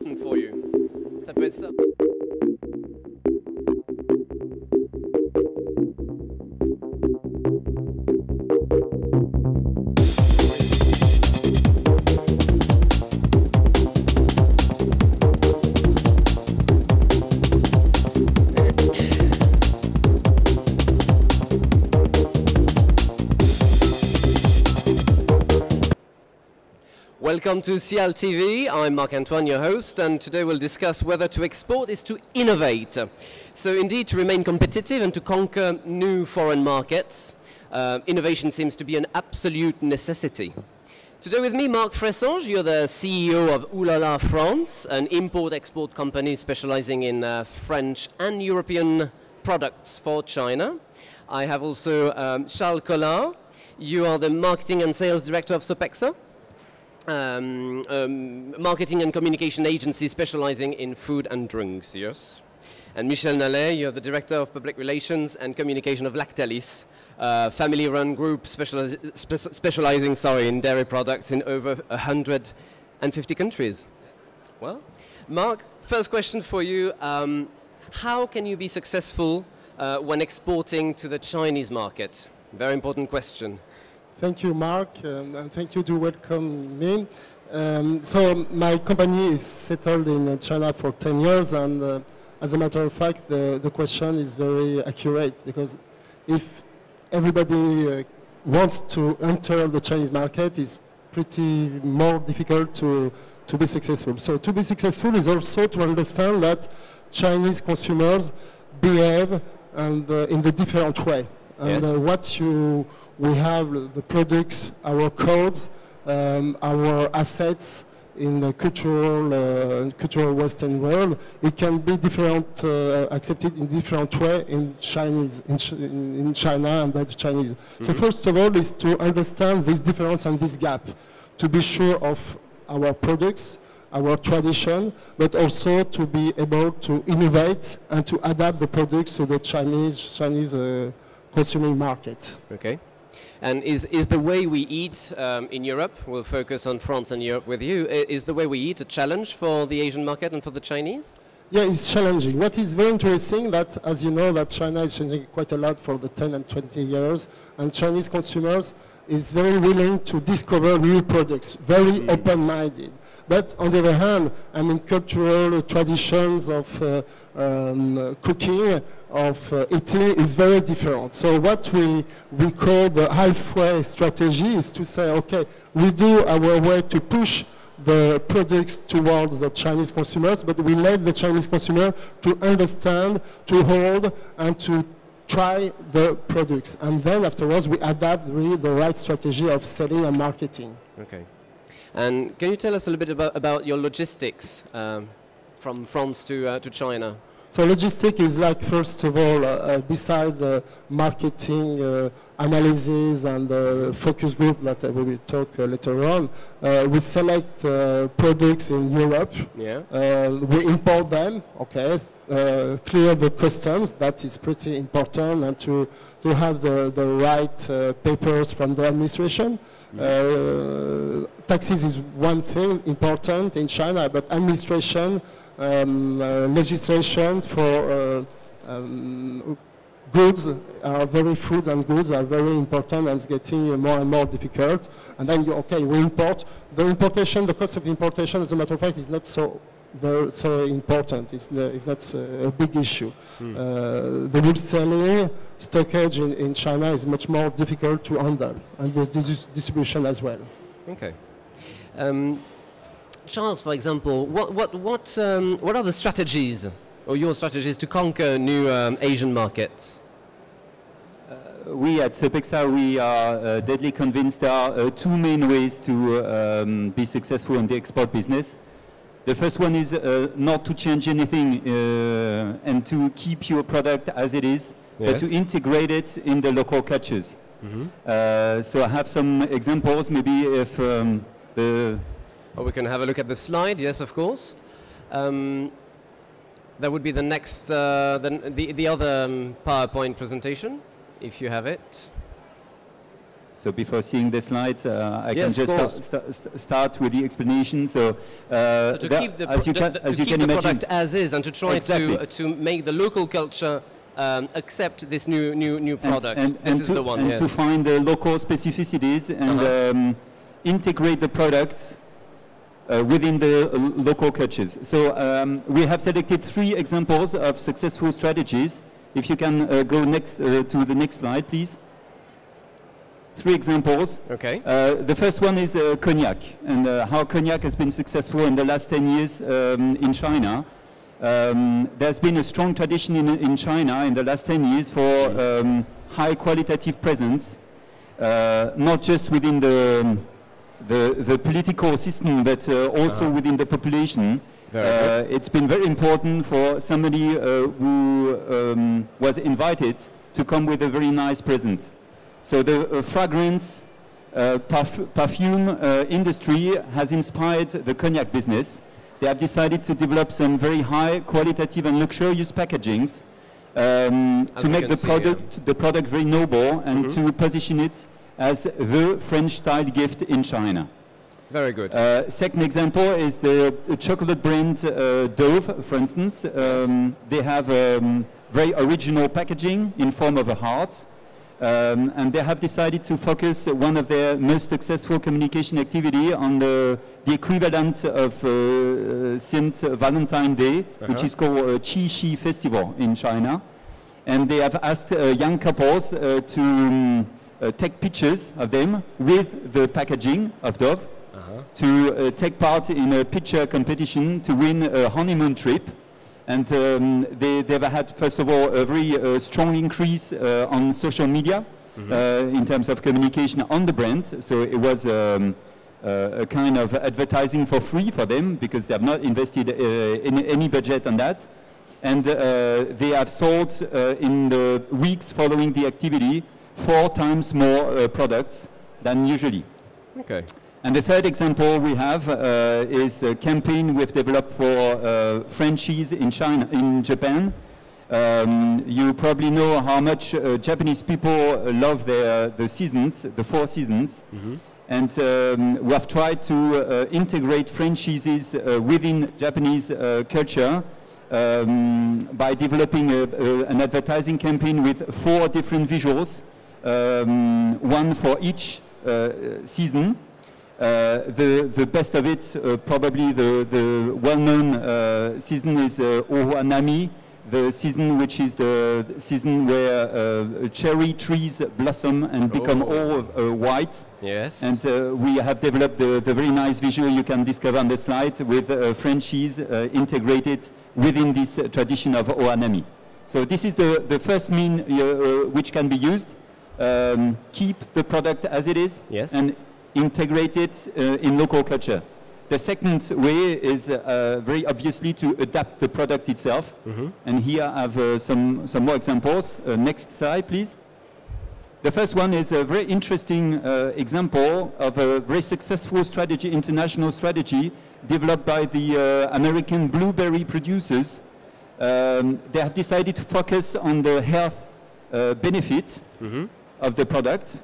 important for you. Ça peut être ça. Welcome to SIAL TV. I'm Marc-Antoine, your host, and today we'll discuss whether to export is to innovate. So indeed, to remain competitive and to conquer new foreign markets, innovation seems to be an absolute necessity. Today with me, Marc Fressange. You're the CEO of lala France, an import-export company specializing in French and European products for China. I have also Charles Collard. You are the Marketing and Sales Director of Sopexa, marketing and communication agency specializing in food and drinks, yes. And Michel Nalet, you're the Director of Public Relations and Communication of Lactalis, family-run group specializing in dairy products in over 150 countries. Well, Marc, first question for you. How can you be successful when exporting to the Chinese market? Very important question. Thank you, Mark, and thank you to welcome me. So my company is settled in China for 10 years, and as a matter of fact, the question is very accurate, because if everybody wants to enter the Chinese market, it's pretty more difficult to be successful. So to be successful is also to understand that Chinese consumers behave and in the different way. And yes. We have the products, our codes, our assets in the cultural Western world. It can be different, accepted in different way in Chinese, in China and by the Chinese. Mm-hmm. So first of all is to understand this difference and this gap, to be sure of our products, our tradition, but also to be able to innovate and to adapt the products to the Chinese consuming market. Okay. And is the way we eat in Europe, we'll focus on France and Europe with you, is the way we eat a challenge for the Asian market and for the Chinese? Yeah, it's challenging. What is very interesting that, as you know, that China is changing quite a lot for the 10 and 20 years, and Chinese consumers is very willing to discover new products, very open-minded. But on the other hand, I mean, cultural traditions of cooking, of eating is very different. So what we call the halfway strategy is to say, okay, we do our way to push the products towards the Chinese consumers, but we let the Chinese consumer to understand, to hold, and to try the products. And then afterwards, we adapt really the right strategy of selling and marketing. Okay. And can you tell us a little bit about your logistics from France to China? So logistics is like, first of all, beside the marketing analysis and the focus group that we will talk later on, we select products in Europe. Yeah. We import them, okay, clear the customs, that is pretty important, and to have the right papers from the administration. Taxes is one thing important in China, but administration, legislation for goods food and goods are very important, and it's getting more and more difficult. And then, we import. The cost of importation, as a matter of fact, is not so important. It's not a big issue. The wholesaling, stockage in China is much more difficult to handle, and the distribution as well. Okay. Charles, for example, what are the strategies, or your strategies, to conquer new Asian markets? We at Sopexa, we are deadly convinced there are two main ways to be successful in the export business. The first one is not to change anything and to keep your product as it is, yes, but to integrate it in the local cultures. Mm-hmm. So I have some examples, maybe if Well, we can have a look at the slide, yes, of course. That would be the next, the other PowerPoint presentation, if you have it. So before seeing the slides, I Yes, can just start with the explanation. So to keep the, product as is and to try to make the local culture accept this new product. This is the one, and to find the local specificities and integrate the product within the local cultures. So we have selected 3 examples of successful strategies. If you can go next to the next slide, please. 3 examples. Okay. The first one is cognac, and how cognac has been successful in the last 10 years in China. There's been a strong tradition in China in the last 10 years for high qualitative presence, not just within the political system, but also within the population. It's been very important for somebody who was invited to come with a very nice present. So the fragrance, perfume industry has inspired the cognac business. They have decided to develop some very high qualitative and luxurious packagings to make the product very noble and to position it as the French-style gift in China. Very good. Second example is the chocolate brand Dove, for instance. They have very original packaging in form of a heart. And they have decided to focus one of their most successful communication activity on the equivalent of Saint Valentine's Day, which is called Qixi Festival in China. And they have asked young couples to take pictures of them with the packaging of Dove, to take part in a picture competition to win a honeymoon trip. And they've had, first of all, a very strong increase on social media in terms of communication on the brand. So it was a kind of advertising for free for them because they have not invested in any budget on that. And they have sold in the weeks following the activity 4 times more products than usually. Okay. And the third example we have is a campaign we've developed for franchise in Japan. You probably know how much Japanese people love the seasons, the 4 seasons. And we have tried to integrate franchises within Japanese culture by developing an advertising campaign with 4 different visuals, one for each season. The best of it, probably the well-known season is Ohanami, the season which is the season where cherry trees blossom and become all white. Yes. And we have developed the very nice visual you can discover on the slide with French cheese integrated within this tradition of Ohanami. So this is the first mean which can be used. Keep the product as it is. Yes. And integrate it in local culture. The second way is very obviously to adapt the product itself. And here I have some more examples. Next slide, please. The first one is a very interesting example of a very successful strategy, international strategy, developed by the American blueberry producers. They have decided to focus on the health benefit of the product.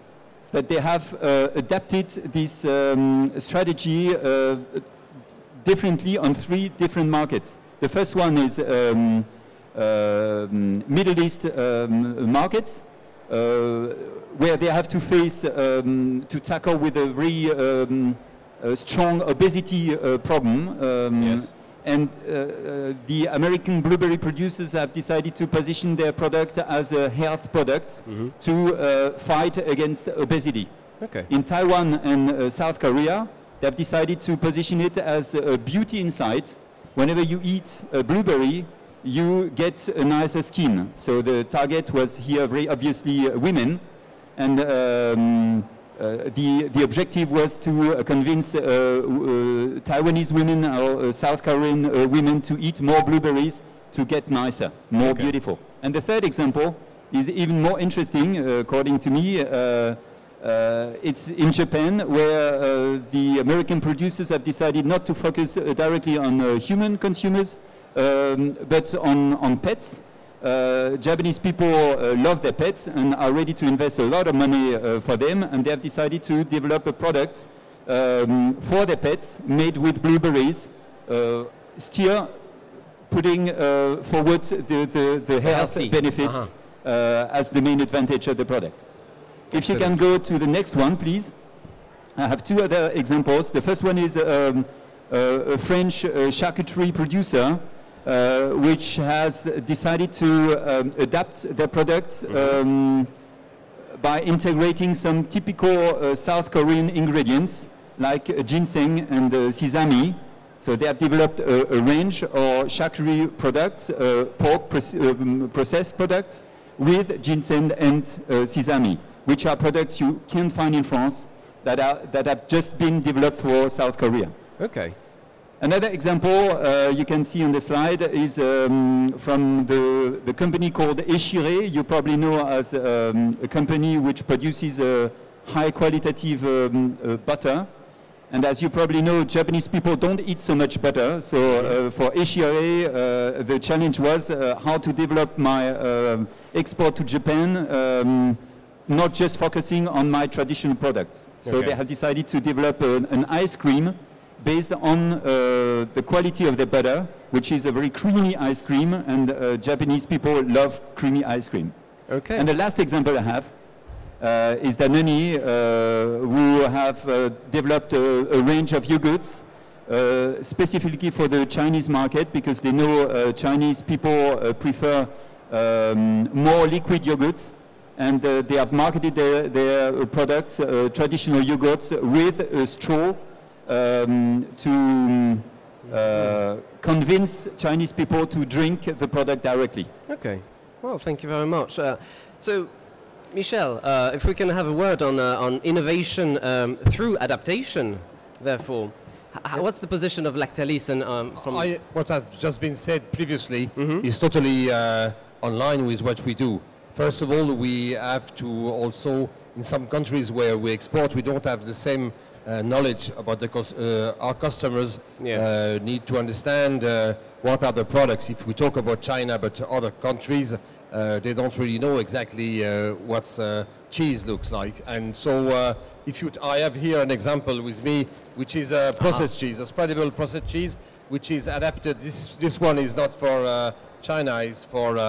But they have adapted this strategy differently on 3 different markets. The first one is Middle East markets, where they have to face, to tackle with a very strong obesity problem. Yes. And the American blueberry producers have decided to position their product as a health product to fight against obesity. Okay. In Taiwan and South Korea, they have decided to position it as a beauty insight. Whenever you eat a blueberry, you get a nicer skin. So the target was here very obviously women. And the objective was to convince Taiwanese women or South Korean women to eat more blueberries to get nicer, more beautiful. And the third example is even more interesting, according to me. It's in Japan, where the American producers have decided not to focus directly on human consumers, but on pets. Japanese people love their pets and are ready to invest a lot of money for them, and they have decided to develop a product for their pets made with blueberries, still putting forward the health benefits as the main advantage of the product. If you can go to the next one, please. I have two other examples. The first one is a French charcuterie producer which has decided to adapt their product by integrating some typical South Korean ingredients like ginseng and sesame. So they have developed a range of charcuterie products, pork processed products with ginseng and sesame, which are products you can't find in France that have just been developed for South Korea. Okay. Another example you can see on the slide is from the company called Échiré. You probably know as a company which produces high qualitative butter. And as you probably know, Japanese people don't eat so much butter. So for Échiré, the challenge was how to develop my export to Japan, not just focusing on my traditional products. So they have decided to develop an ice cream based on the quality of the butter, which is a very creamy ice cream, and Japanese people love creamy ice cream. Okay. And the last example I have is Danone, who have developed a range of yogurts specifically for the Chinese market, because they know Chinese people prefer more liquid yogurts, and they have marketed their products, traditional yogurts, with a straw to convince Chinese people to drink the product directly. Okay. Well, thank you very much. So, Michel, if we can have a word on innovation through adaptation, therefore, what's the position of Lactalis and from? What has just been said previously is totally online with what we do. First of all, we have to also, in some countries where we export, we don't have the same knowledge about our customers. Need to understand what are the products. If we talk about China, but other countries, they don't really know exactly what cheese looks like. And so I have here an example with me, which is a processed cheese, a spreadable processed cheese, which is adapted. This one is not for China, it's for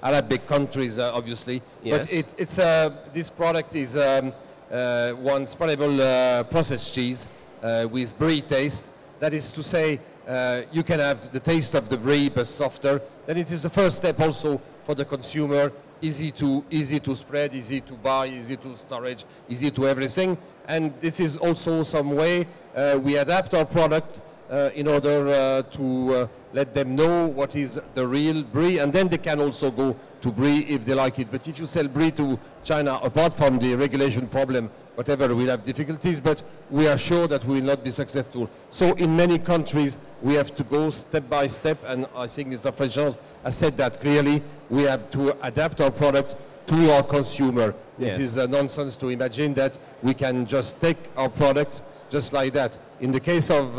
Arabic countries, obviously. Yes. But this product is one spreadable processed cheese with brie taste. That is to say, you can have the taste of the brie but softer. Then it is the first step also for the consumer, easy to spread, easy to buy, easy to storage, easy to everything. And this is also some way we adapt our product in order to let them know what is the real brie, and then they can also go to brie if they like it. But if you sell brie to China, apart from the regulation problem, whatever, we'll have difficulties, but we are sure that we will not be successful. So in many countries, we have to go step by step, and I think Mr. Fressange has said that clearly. We have to adapt our products to our consumer. This is nonsense to imagine that we can just take our products just like that. In the case of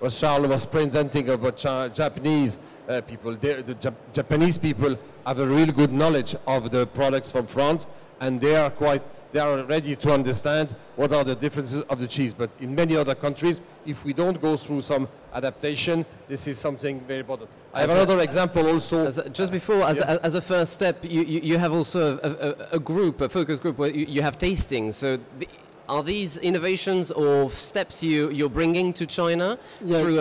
what Charles was presenting about Japanese people, the Japanese people have a real good knowledge of the products from France, and they are ready to understand what are the differences of the cheese. But in many other countries, if we don't go through some adaptation, this is something very important. I have another example also. As a first step, you have also a group, a focus group, where you have tasting. So are these innovations or steps you're bringing to China through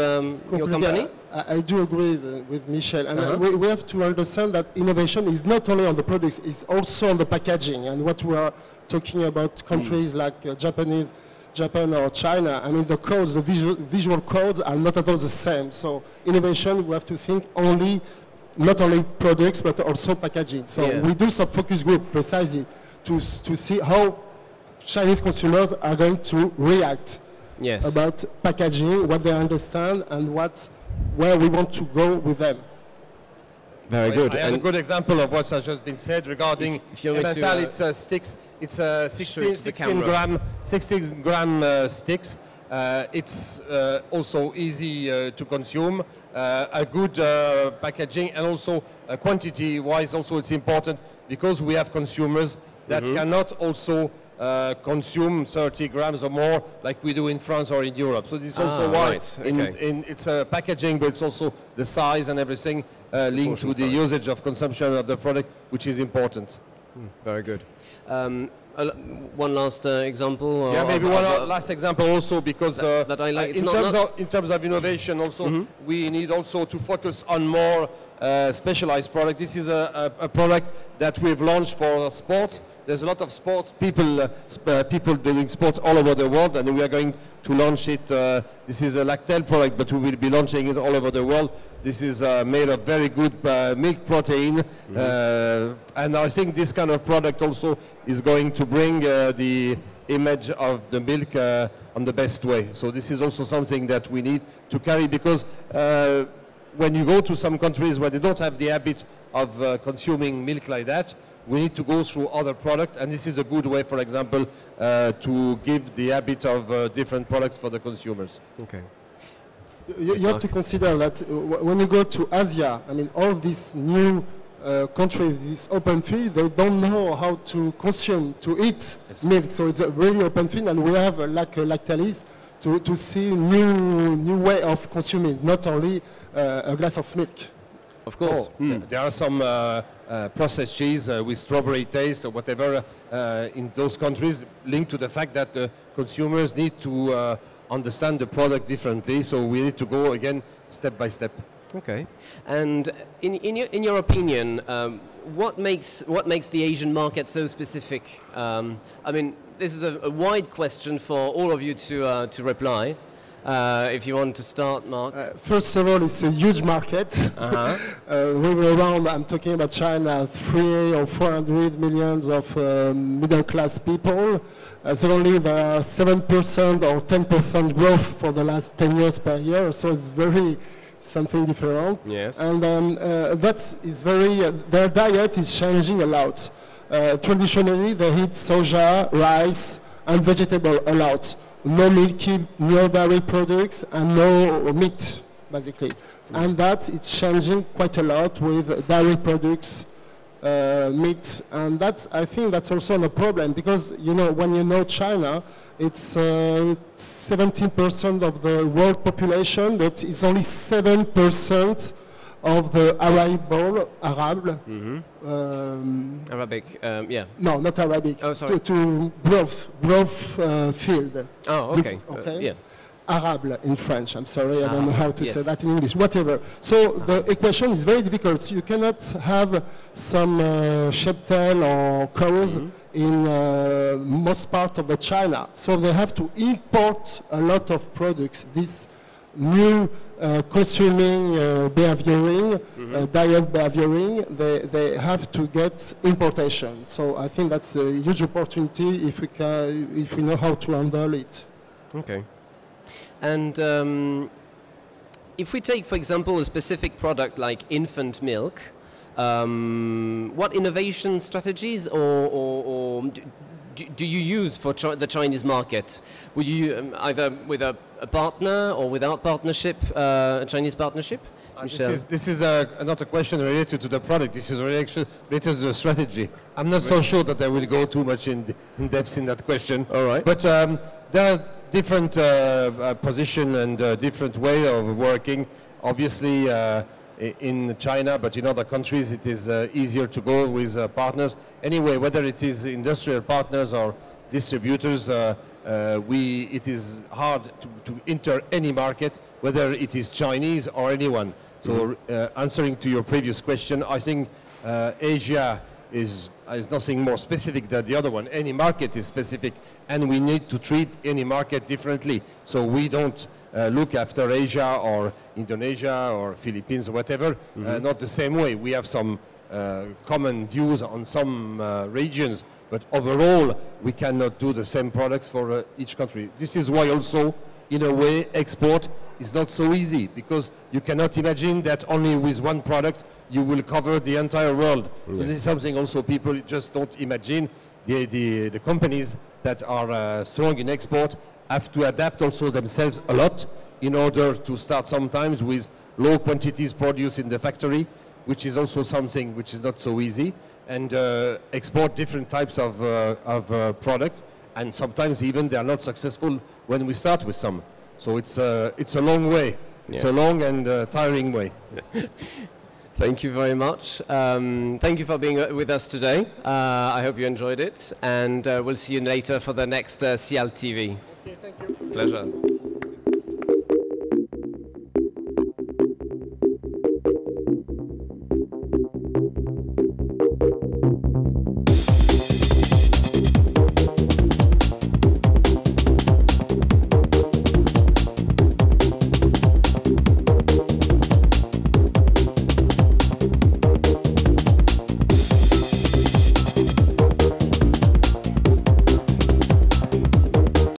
your company? I do agree with Michel. And we have to understand that innovation is not only on the products, it's also on the packaging. And what we are talking about countries like Japan or China, I mean the codes, the visual codes are not at all the same. So innovation, we have to think not only products, but also packaging. So we do some focus group precisely to see how Chinese consumers are going to react about packaging, what they understand, and where we want to go with them. Very good. I have a good example of what has just been said regarding Emmental. It's sticks. It's 16 gram sticks, It's also easy to consume, a good packaging, and also quantity-wise also it's important because we have consumers that cannot also consume 30 grams or more like we do in France or in Europe. So this is also why it's packaging, but it's also the size and everything linked to the usage of consumption of the product, which is important. Very good. One last example? Yeah, maybe one last example also, because that I like. In terms of innovation also, we need also to focus on more specialized product. This is a product that we've launched for sports. There's a lot of sports people, people doing sports all over the world, and we are going to launch it. This is a Lactalis product, but we will be launching it all over the world. This is made of very good milk protein, and I think this kind of product also is going to bring the image of the milk on the best way. So this is also something that we need to carry, because when you go to some countries where they don't have the habit of consuming milk like that, we need to go through other products, and this is a good way, for example, to give the habit of different products for the consumers. Okay. You have to consider that when you go to Asia, I mean, all these new countries, this open field, they don't know how to consume, to eat milk. So it's a really open field, and we have like Lactalis to see new way of consuming, not only a glass of milk. Of course. There are some processed cheese with strawberry taste or whatever in those countries, linked to the fact that the consumers need to understand the product differently. So we need to go again step by step. Okay. And in your opinion, what makes the Asian market so specific? I mean, this is a wide question for all of you to reply. If you want to start, Marc. First of all, it's a huge market. Around, I'm talking about China, 300 or 400 millions of middle-class people. Suddenly there are 7% or 10% growth for the last 10 years per year, so it's very something different. Yes. And that is very, their diet is changing a lot. Traditionally, they eat soja, rice, and vegetable a lot. No milky, no dairy products, and no meat, basically. And that it's changing quite a lot with dairy products, meat, and that's, I think that's also a problem, because you know, when you know China, it's 17% of the world population, but it's only 7% of the Arabic, yeah. No, not Arabic. Oh, sorry. To growth field. Oh, okay. Okay. Yeah. Arable in French. I'm sorry, I don't know how to say that in English. Whatever. So the equation is very difficult. So you cannot have some sheeptail or cows in most part of the China. So they have to import a lot of products. This new consuming behavioring, diet behavioring, they have to get importation. So I think that's a huge opportunity if we know how to handle it. Okay. And if we take, for example, a specific product like infant milk, what innovation strategies or do you use for the Chinese market? Will you either with a partner or without partnership, a Chinese partnership? This is not a question related to the product. This is related to the strategy. I'm not so sure that I will go too much in depth in that question. All right. But there are different position and different way of working. Obviously, in China, but in other countries it is easier to go with partners. Anyway, whether it is industrial partners or distributors, it is hard to enter any market, whether it is Chinese or anyone. So answering to your previous question, I think Asia is nothing more specific than the other one. Any market is specific, and we need to treat any market differently. So we don't look after Asia or Indonesia or Philippines or whatever, not the same way. We have some common views on some regions, but overall we cannot do the same products for each country. This is why also, in a way, export is not so easy, because you cannot imagine that only with one product you will cover the entire world. So this is something also people just don't imagine. The companies that are strong in export, have to adapt also themselves a lot in order to start sometimes with low quantities produced in the factory, which is also something which is not so easy, and export different types of products, and sometimes even they are not successful when we start with some. So it's a long way. It's a long and tiring way. Thank you very much. Thank you for being with us today. I hope you enjoyed it, and we'll see you later for the next SIAL TV. Okay, thank you. Pleasure.